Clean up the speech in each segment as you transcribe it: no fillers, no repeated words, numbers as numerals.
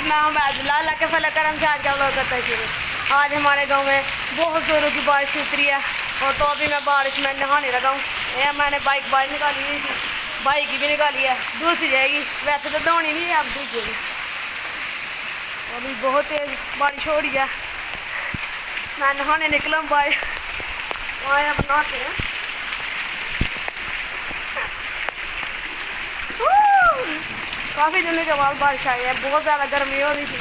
मैं हूँ अल्लाह के फल करम से आज का व्लॉग करता है शुरू। आज हमारे गांव में बहुत ज़ोरों की बारिश उतरी है और तो अभी मैं बारिश में नहाने लगा हूँ। मैंने बाइक बाहर निकाली हुई थी, बाइक की भी निकाली है, दूसरी जाएगी। वैसे तो दौड़ी नहीं है, अब दूसरी। अभी बहुत तेज बारिश हो रही है। मैं नहाने निकला हूँ बाहर, वहाँ अब नहाते हैं। काफ़ी दिनों के बाद बारिश आई है, बहुत ज़्यादा गर्मी हो रही थी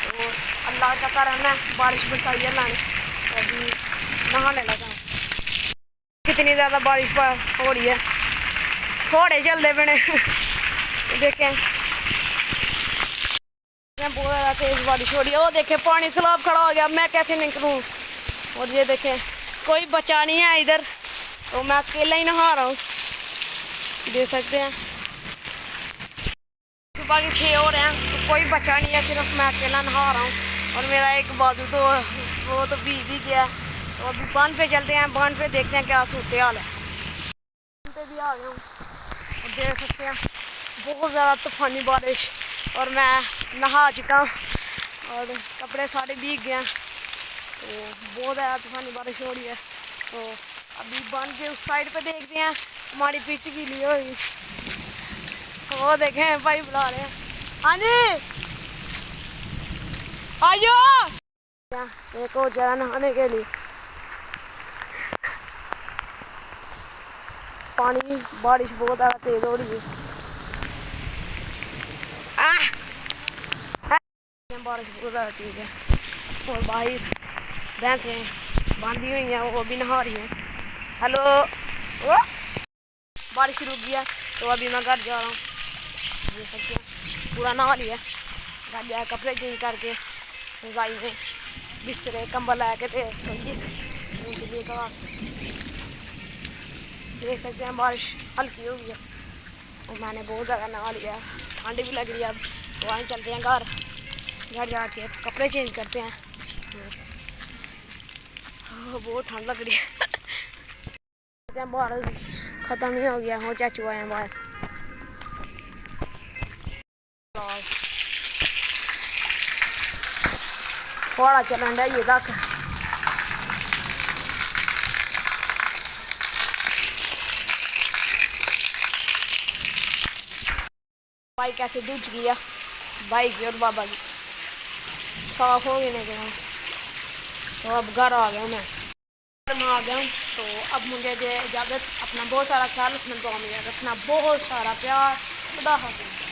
तो अल्लाह का करम है, बारिश बरसाई है अल्लाह ने। अभी नहाने लगा। कितनी ज़्यादा बारिश हो रही है, थोड़े चलते बने देखें बहुत ज़्यादा तेज़ बारिश हो रही है। वो देखें पानी सैलाब खड़ा हो गया, मैं कैसे निकलूँ। और ये देखें कोई बचा नहीं है इधर, तो मैं अकेला ही नहा रहा हूँ, देख सकते हैं। सुबह के 6 हो रहे हैं तो कोई बचा नहीं है, सिर्फ मैं अकेला नहा रहा हूँ। और मेरा एक बाजू तो वो तो भीग ही गया। तो अभी बांध पे चलते हैं, बांध पे देखते हैं क्या सूरत हाल है। बांध पे भी आ गया हूँ और देख सकते हैं बहुत ज़्यादा तूफानी बारिश, और मैं नहा चुका हूँ और कपड़े सारे भीग गए हैं। तो बहुत ज़्यादा तूफानी बारिश हो रही है। तो अभी बांध के उस साइड पे देखते हैं, हमारी पिच की लिए हुई। वो देखें भाई बुला रहे हैं, हाँ जी आइयो। एक और जगह नहाने के लिए पानी, बारिश बहुत ज़्यादा तेज हो रही है। बारिश बहुत ज़्यादा तेज है और भाई भैंसें बांधी हुई हैं, वो भी नहा रही हैं। हेलो, बारिश रुक गया तो अभी मैं घर जा रहा हूँ। देख सकते हैं पूरा नहा लिया, घर जाए कपड़े चेंज करके रजाई में बिस्तरे कंबल ला के थे सोइए कहा। देख सकते हैं बारिश हल्की हो गई है और मैंने बहुत ज़्यादा नहा लिया, ठंड भी लग रही है। अब तो वहीं चलते हैं घर जाके कपड़े चेंज करते हैं। बहुत ठंड लग रही है। बारिश ख़त्म ही हो गया, हो चाचू आए हैं बाहर। थोड़ा चलन है ये तक, बाइक ऐसे दूज गया, बाइक की और बाबा की साफ हो गए नहीं। तो अब घर आ गया मैं आ गया हूँ। तो अब मुझे इजाज़त, अपना बहुत सारा ख्याल रखना, दुआ में रखना, बहुत सारा प्यार, खुदा हाफ़िज़।